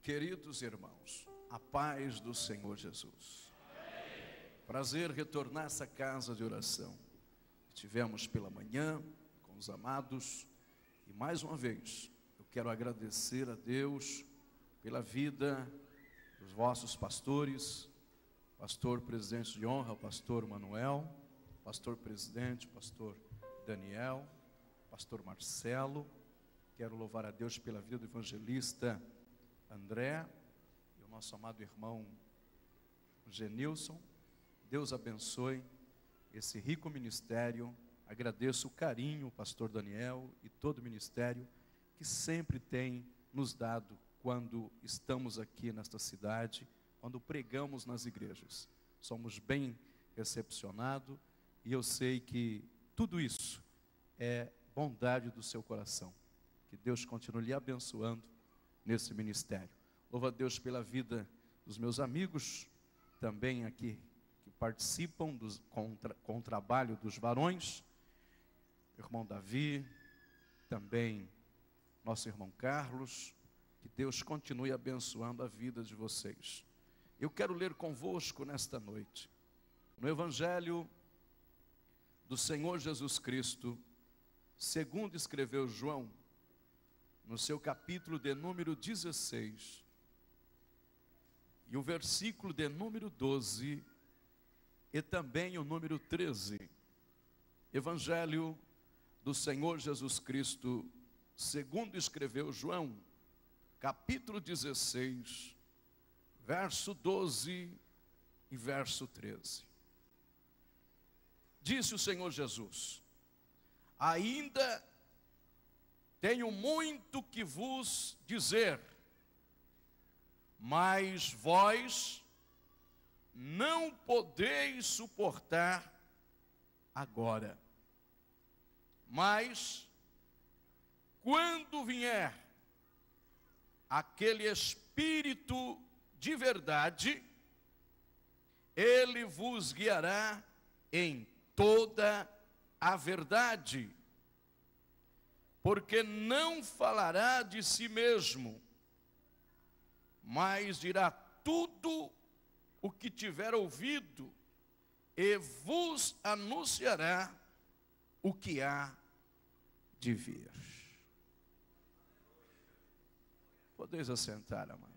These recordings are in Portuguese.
Queridos irmãos, a paz do Senhor Jesus. Prazer retornar a essa casa de oração. Estivemos pela manhã com os amados e mais uma vez eu quero agradecer a Deus pela vida dos vossos pastores, pastor presidente de honra, pastor Manuel, pastor presidente, pastor Daniel, pastor Marcelo. Quero louvar a Deus pela vida do evangelista André e o nosso amado irmão Genilson. Deus abençoe esse rico ministério. Agradeço o carinho, o pastor Daniel e todo o ministério que sempre tem nos dado quando estamos aqui nesta cidade, quando pregamos nas igrejas. Somos bem recepcionados e eu sei que tudo isso é bondade do seu coração. Que Deus continue lhe abençoando nesse ministério. Louvo a Deus pela vida dos meus amigos, também aqui, que participam com o trabalho dos varões, irmão Davi, também nosso irmão Carlos, que Deus continue abençoando a vida de vocês. Eu quero ler convosco nesta noite, no Evangelho do Senhor Jesus Cristo, segundo escreveu João, no seu capítulo de número 16, e o versículo de número 12, e também o número 13, Evangelho do Senhor Jesus Cristo, segundo escreveu João, capítulo 16, verso 12 e verso 13. Disse o Senhor Jesus: ainda tenho muito que vos dizer, mas vós não podeis suportar agora. Mas quando vier aquele Espírito de verdade, ele vos guiará em toda a verdade, porque não falará de si mesmo, mas dirá tudo o que tiver ouvido e vos anunciará o que há de vir. Podeis assentar, amados.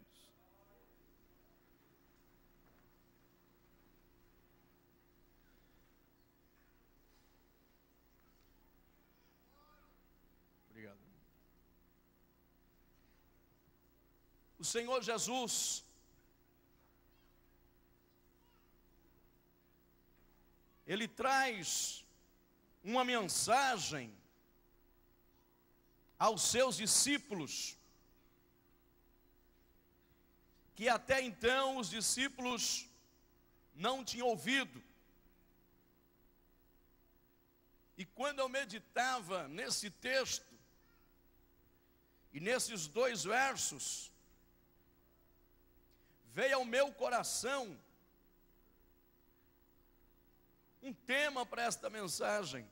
Obrigado. O Senhor Jesus ele traz uma mensagem aos seus discípulos, que até então os discípulos não tinham ouvido. E quando eu meditava nesse texto, e nesses dois versos, veio ao meu coração um tema para esta mensagem: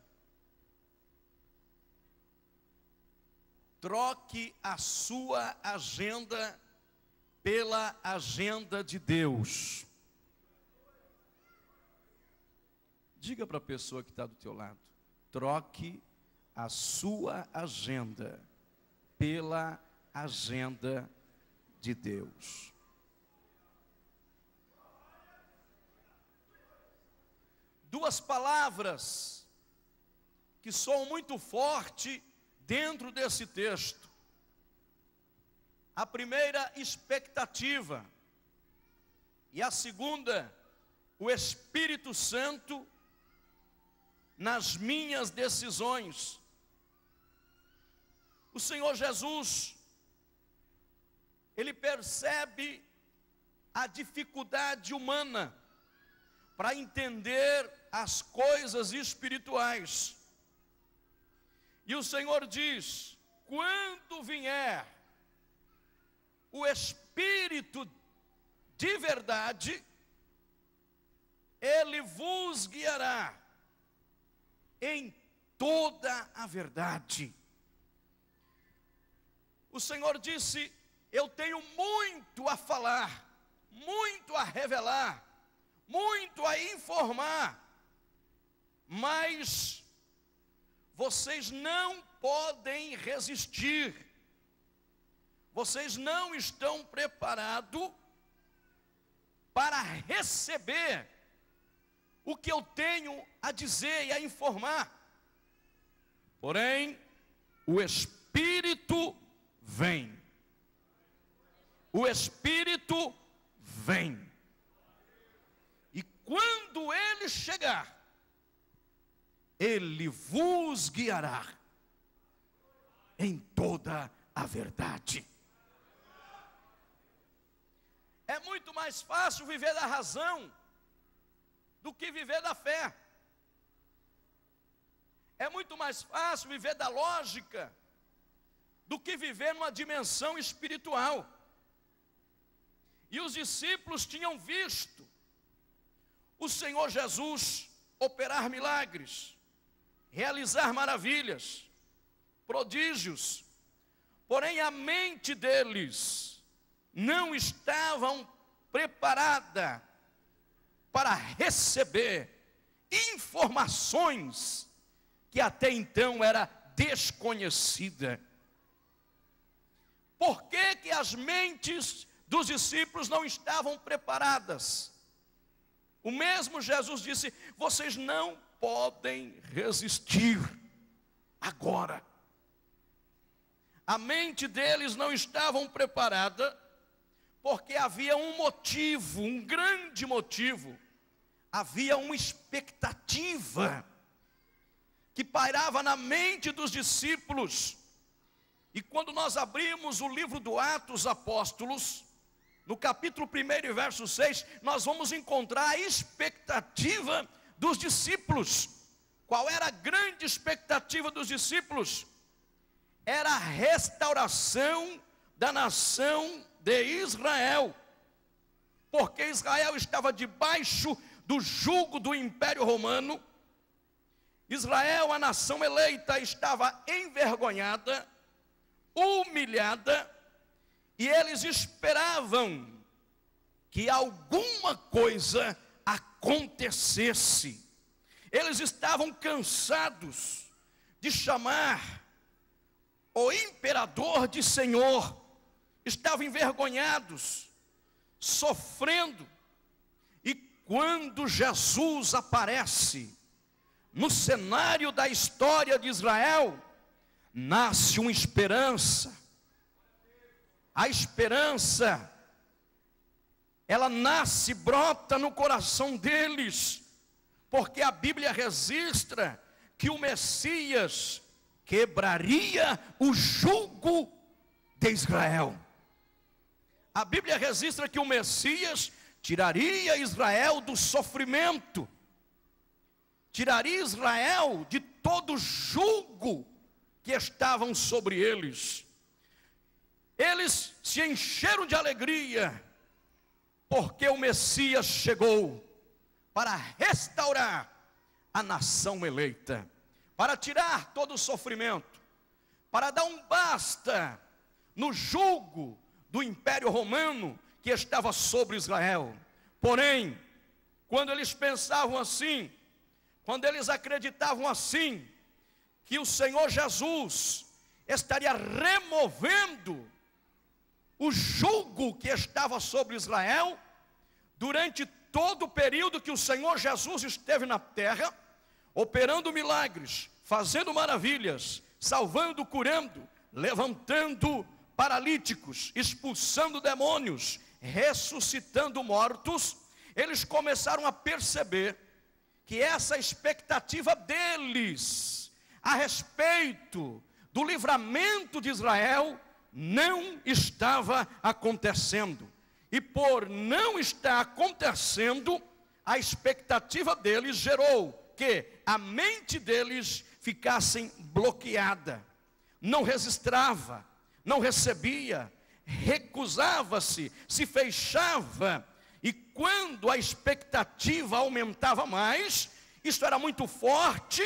troque a sua agenda pela agenda de Deus. Diga para a pessoa que está do teu lado: troque a sua agenda pela agenda de Deus. Duas palavras que soam muito forte dentro desse texto. A primeira, expectativa, e a segunda, o Espírito Santo nas minhas decisões. O Senhor Jesus, ele percebe a dificuldade humana para entender as coisas espirituais. E o Senhor diz: quando vier o Espírito de verdade, ele vos guiará em toda a verdade. O Senhor disse: eu tenho muito a falar, muito a revelar, muito a informar, mas vocês não podem resistir, vocês não estão preparados para receber o que eu tenho a dizer e a informar. Porém, o Espírito vem. O Espírito vem. E quando ele chegar, ele vos guiará em toda a verdade. É muito mais fácil viver da razão do que viver da fé. É muito mais fácil viver da lógica do que viver numa dimensão espiritual. E os discípulos tinham visto o Senhor Jesus operar milagres, realizar maravilhas, prodígios, porém a mente deles não estava preparada para receber informações que até então era desconhecida. Por que que as mentes dos discípulos não estavam preparadas? O mesmo Jesus disse: vocês não podem resistir agora. A mente deles não estava preparada, porque havia um motivo, um grande motivo. Havia uma expectativa que pairava na mente dos discípulos. E quando nós abrimos o livro do Atos Apóstolos, no capítulo 1 e verso 6, nós vamos encontrar a expectativa dos discípulos. Qual era a grande expectativa dos discípulos? Era a restauração da nação de Israel. Porque Israel estava debaixo do jugo do Império Romano. Israel, a nação eleita, estava envergonhada, humilhada, e eles esperavam que alguma coisa acontecesse. Eles estavam cansados de chamar o imperador de Senhor, estavam envergonhados, sofrendo. E quando Jesus aparece no cenário da história de Israel, nasce uma esperança. A esperança, ela nasce, brota no coração deles, porque a Bíblia registra que o Messias quebraria o jugo de Israel. A Bíblia registra que o Messias tiraria Israel do sofrimento, tiraria Israel de todo jugo que estavam sobre eles. Eles se encheram de alegria, porque o Messias chegou para restaurar a nação eleita, para tirar todo o sofrimento, para dar um basta no jugo do Império Romano que estava sobre Israel. Porém, quando eles pensavam assim, quando eles acreditavam assim, que o Senhor Jesus estaria removendo o jugo que estava sobre Israel, durante todo o período que o Senhor Jesus esteve na terra, operando milagres, fazendo maravilhas, salvando, curando, levantando paralíticos, expulsando demônios, ressuscitando mortos, eles começaram a perceber que essa expectativa deles a respeito do livramento de Israel não estava acontecendo. E por não estar acontecendo, a expectativa deles gerou que a mente deles ficasse bloqueada, não registrava, não recebia, recusava-se, se fechava. E quando a expectativa aumentava mais, isso era muito forte,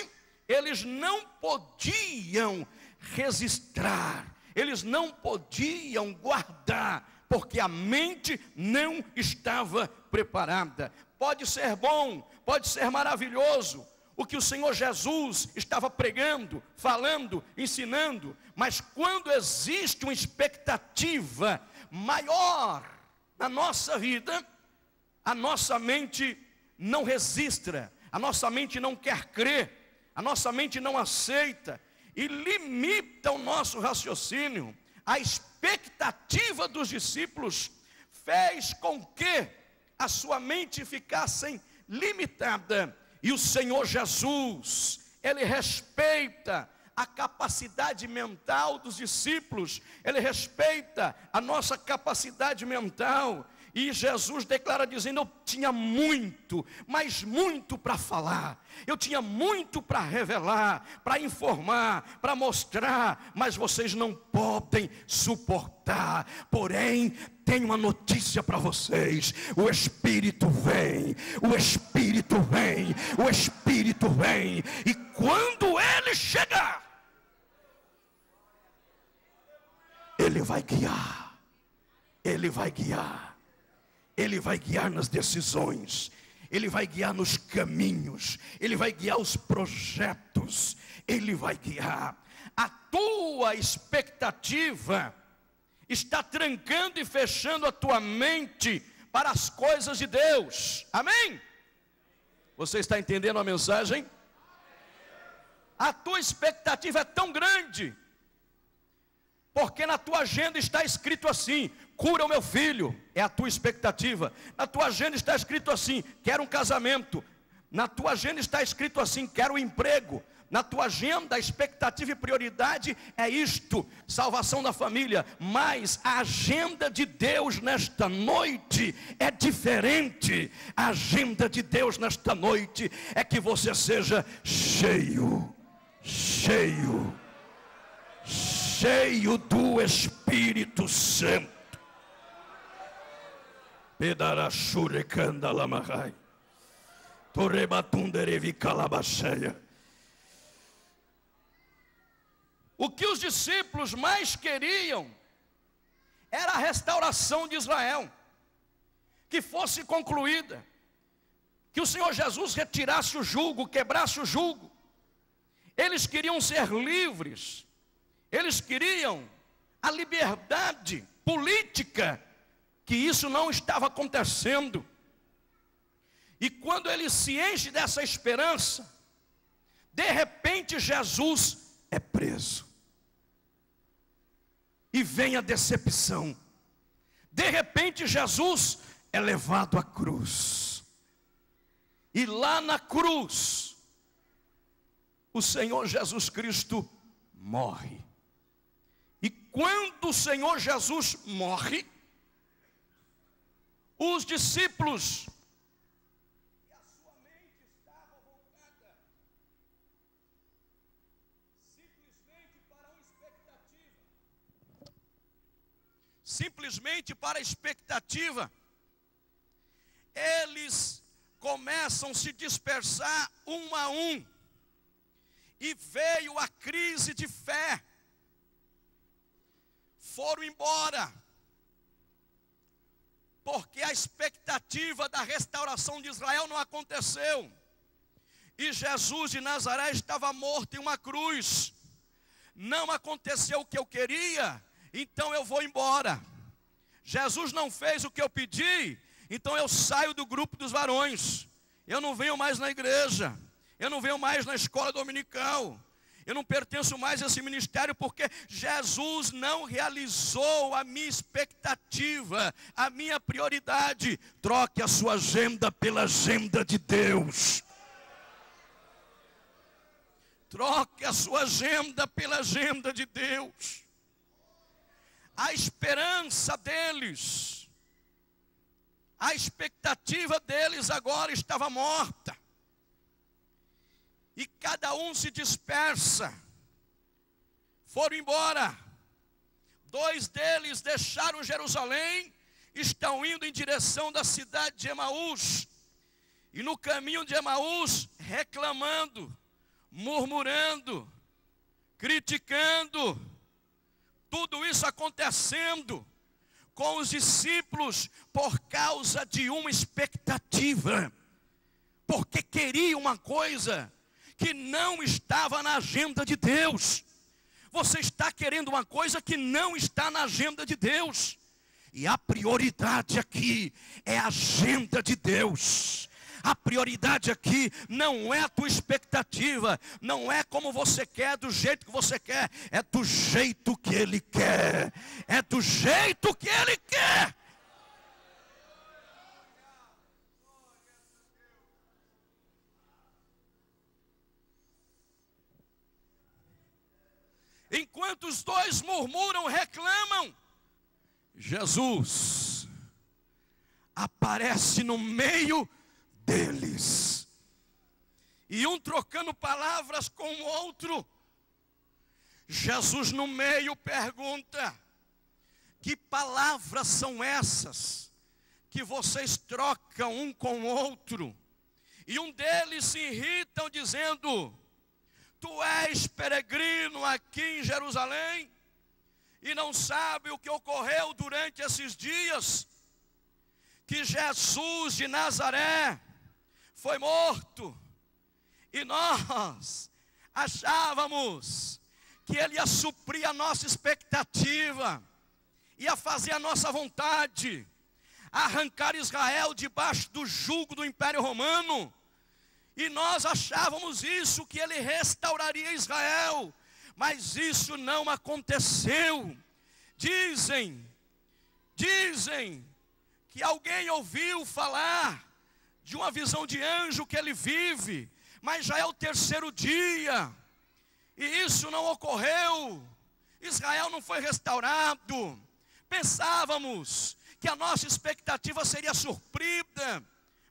eles não podiam registrar, eles não podiam guardar, porque a mente não estava preparada. Pode ser bom, pode ser maravilhoso o que o Senhor Jesus estava pregando, falando, ensinando, mas quando existe uma expectativa maior na nossa vida, a nossa mente não registra, a nossa mente não quer crer, a nossa mente não aceita e limita o nosso raciocínio. A expectativa dos discípulos fez com que a sua mente ficasse limitada. E o Senhor Jesus, Ele respeita a capacidade mental dos discípulos, Ele respeita a nossa capacidade mental. E Jesus declara dizendo: eu tinha muito, mas muito para falar, eu tinha muito para revelar, para informar, para mostrar, mas vocês não podem suportar. Porém, tenho uma notícia para vocês: o Espírito vem, o Espírito vem, o Espírito vem, e quando Ele chegar, Ele vai guiar, Ele vai guiar. Ele vai guiar nas decisões, Ele vai guiar nos caminhos, Ele vai guiar os projetos, Ele vai guiar. A tua expectativa está trancando e fechando a tua mente para as coisas de Deus. Amém? Você está entendendo a mensagem? A tua expectativa é tão grande, porque na tua agenda está escrito assim: cura o meu filho, é a tua expectativa. Na tua agenda está escrito assim: quero um casamento. Na tua agenda está escrito assim: quero um emprego. Na tua agenda, a expectativa e prioridade é isto: salvação da família. Mas a agenda de Deus nesta noite é diferente. A agenda de Deus nesta noite é que você seja cheio do Espírito Santo. O que os discípulos mais queriam era a restauração de Israel, que fosse concluída, que o Senhor Jesus retirasse o jugo, quebrasse o jugo. Eles queriam ser livres, eles queriam a liberdade política, que isso não estava acontecendo. E quando ele se enche dessa esperança, de repente Jesus é preso. E vem a decepção. De repente Jesus é levado à cruz. E lá na cruz, o Senhor Jesus Cristo morre. E quando o Senhor Jesus morre, os discípulos, e a sua mente estava voltada simplesmente para a expectativa, eles começam a se dispersar um a um, e veio a crise de fé, foram embora, porque a expectativa da restauração de Israel não aconteceu, e Jesus de Nazaré estava morto em uma cruz. Não aconteceu o que eu queria, então eu vou embora. Jesus não fez o que eu pedi, então eu saio do grupo dos varões. Eu não venho mais na igreja, eu não venho mais na escola dominical, eu não pertenço mais a esse ministério, porque Jesus não realizou a minha expectativa, a minha prioridade. Troque a sua agenda pela agenda de Deus. Troque a sua agenda pela agenda de Deus. A esperança deles, a expectativa deles agora estava morta. E cada um se dispersa. Foram embora. 2 deles deixaram Jerusalém, estão indo em direção da cidade de Emaús. E no caminho de Emaús, reclamando, murmurando, criticando, Tudo isso acontecendo com os discípulos por causa de uma expectativa. Porque queriam uma coisa que não estava na agenda de Deus. Você está querendo uma coisa que não está na agenda de Deus. E a prioridade aqui é a agenda de Deus. A prioridade aqui não é a tua expectativa, não é como você quer, do jeito que você quer, é do jeito que Ele quer. É do jeito que Ele quer. Enquanto os dois murmuram, reclamam, Jesus aparece no meio deles. E um trocando palavras com o outro. Jesus no meio pergunta: que palavras são essas que vocês trocam um com o outro? E um deles se irritam dizendo: tu és peregrino aqui em Jerusalém e não sabe o que ocorreu durante esses dias, que Jesus de Nazaré foi morto, e nós achávamos que Ele ia suprir a nossa expectativa, ia fazer a nossa vontade, arrancar Israel debaixo do jugo do Império Romano, e nós achávamos isso, que Ele restauraria Israel, mas isso não aconteceu. Dizem que alguém ouviu falar de uma visão de anjo que ele vive, mas já é o terceiro dia, e isso não ocorreu. Israel não foi restaurado. Pensávamos que a nossa expectativa seria suprida,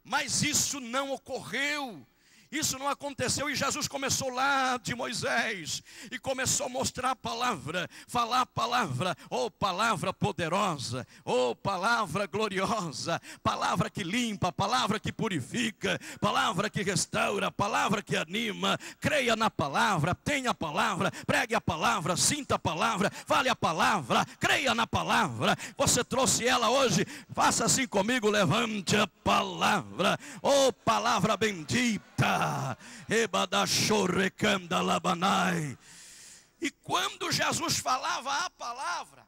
mas isso não ocorreu. Isso não aconteceu, e Jesus começou lá de Moisés, e começou a mostrar a palavra, falar a palavra, palavra poderosa, palavra gloriosa, palavra que limpa, palavra que purifica, palavra que restaura, palavra que anima. Creia na palavra, tenha a palavra, pregue a palavra, sinta a palavra, fale a palavra, creia na palavra. Você trouxe ela hoje, faça assim comigo, levante a palavra, palavra bendita. E quando Jesus falava a palavra,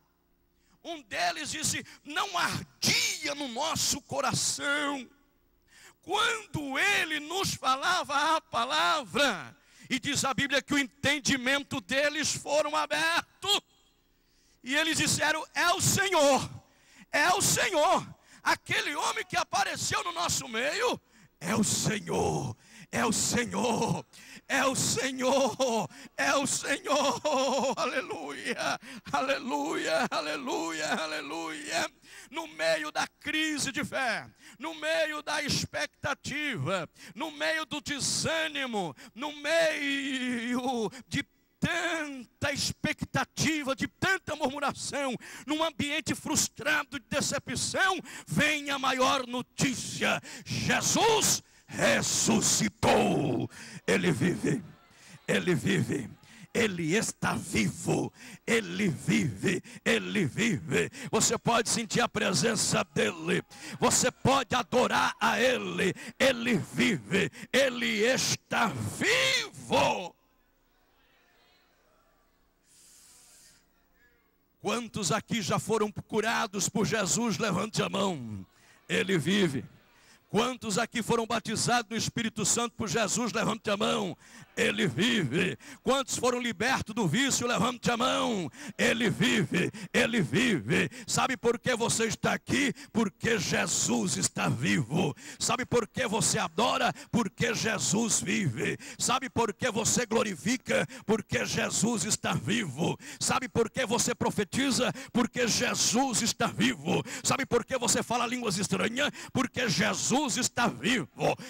um deles disse: não ardia no nosso coração quando Ele nos falava a palavra. E diz a Bíblia que o entendimento deles foram abertos, e eles disseram: é o Senhor, é o Senhor, aquele homem que apareceu no nosso meio, é o Senhor. É o Senhor, é o Senhor, é o Senhor, aleluia, aleluia, aleluia, aleluia. No meio da crise de fé, no meio da expectativa, no meio do desânimo, no meio de tanta expectativa, de tanta murmuração, num ambiente frustrado de decepção, vem a maior notícia: Jesus ressuscitou. Ele vive, Ele vive, Ele está vivo, Ele vive, Ele vive. Você pode sentir a presença dEle, você pode adorar a Ele, Ele vive, Ele está vivo. Quantos aqui já foram curados por Jesus? Levante a mão. Ele vive. Quantos aqui foram batizados no Espírito Santo por Jesus? Levante a mão. Ele vive. Quantos foram libertos do vício? Levante a mão. Ele vive, Ele vive. Sabe por que você está aqui? Porque Jesus está vivo. Sabe por que você adora? Porque Jesus vive. Sabe por que você glorifica? Porque Jesus está vivo. Sabe por que você profetiza? Porque Jesus está vivo. Sabe por que você fala línguas estranhas? Porque Jesus está vivo.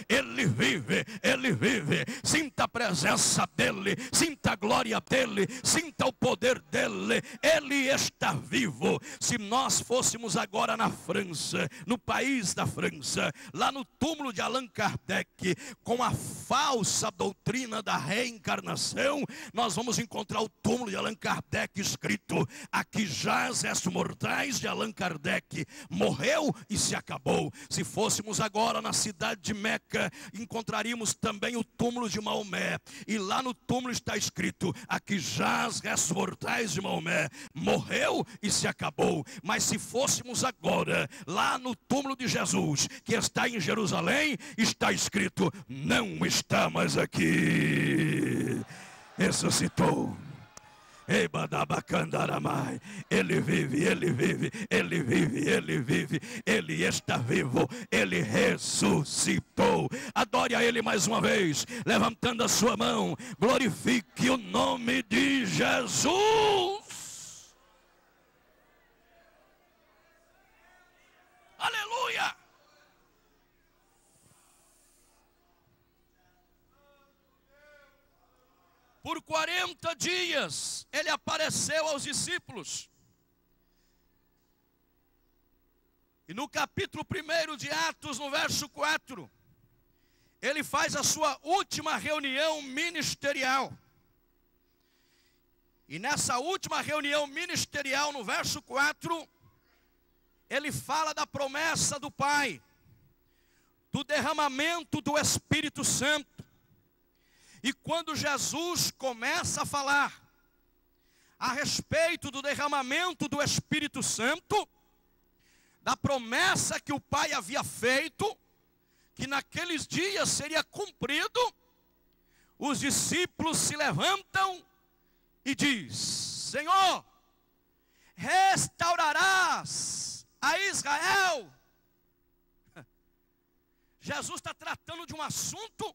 Ele vive, Ele vive. Sinta a presença presença dEle, sinta a glória dEle, sinta o poder dEle. Ele está vivo. Se nós fôssemos agora na França, no país da França, lá no túmulo de Allan Kardec, com a falsa doutrina da reencarnação, nós vamos encontrar o túmulo de Allan Kardec escrito: aqui jaz restos mortais de Allan Kardec, morreu e se acabou. Se fôssemos agora na cidade de Meca, encontraríamos também o túmulo de Maomé, e lá no túmulo está escrito: aqui jaz restos mortais de Maomé, morreu e se acabou. Mas se fôssemos agora lá no túmulo de Jesus, que está em Jerusalém, está escrito: não está mais aqui, ressuscitou. Ele vive, ele vive, ele vive, ele vive, ele está vivo, ele ressuscitou. Adore a ele mais uma vez, levantando a sua mão, glorifique o nome de Jesus. Aleluia. Por 40 dias ele apareceu aos discípulos. E no capítulo 1 de Atos, no verso 4, ele faz a sua última reunião ministerial. E nessa última reunião ministerial, no verso 4, ele fala da promessa do Pai, do derramamento do Espírito Santo. E quando Jesus começa a falar a respeito do derramamento do Espírito Santo, da promessa que o Pai havia feito, que naqueles dias seria cumprido, os discípulos se levantam e diz: Senhor, restaurarás a Israel. Jesus está tratando de um assunto,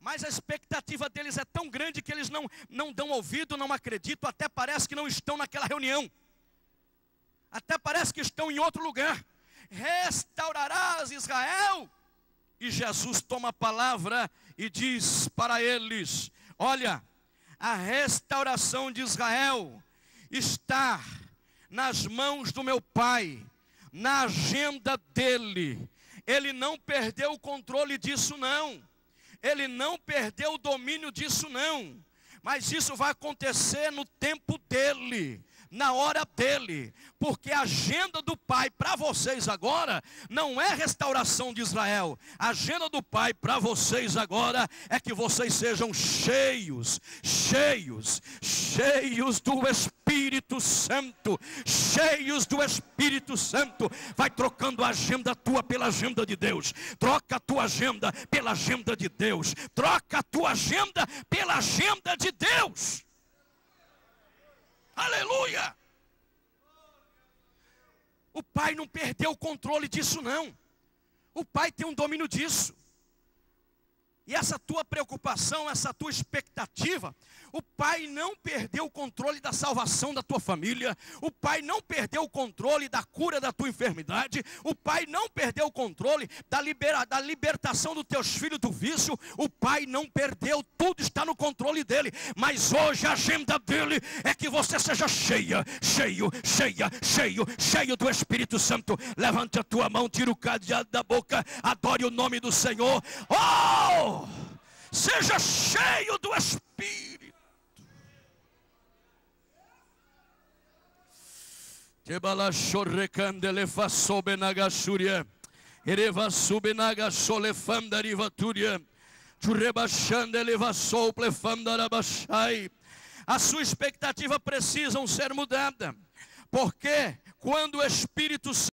mas a expectativa deles é tão grande que eles não dão ouvido, não acreditam, até parece que não estão naquela reunião. Até parece que estão em outro lugar. Restaurarás Israel? E Jesus toma a palavra e diz para eles: olha, a restauração de Israel está nas mãos do meu Pai, na agenda dele. Ele não perdeu o controle disso não. Ele não perdeu o domínio disso não, mas isso vai acontecer no tempo dele, na hora dele, porque a agenda do Pai para vocês agora não é restauração de Israel. A agenda do Pai para vocês agora é que vocês sejam cheios do Espírito Santo, cheios do Espírito Santo. Vai trocando a agenda tua pela agenda de Deus, troca a tua agenda pela agenda de Deus, troca a tua agenda pela agenda de Deus. Aleluia! O Pai não perdeu o controle disso não. O Pai tem um domínio disso. E essa tua preocupação, essa tua expectativa, o Pai não perdeu o controle da salvação da tua família. O Pai não perdeu o controle da cura da tua enfermidade. O Pai não perdeu o controle da libertação dos teus filhos do vício. O Pai não perdeu, tudo está no controle dele. Mas hoje a agenda dele é que você seja cheio do Espírito Santo. Levante a tua mão, tira o cadeado da boca, adore o nome do Senhor. Oh! Seja cheio do Espírito. A sua expectativa precisa ser mudada, porque quando o Espírito Santo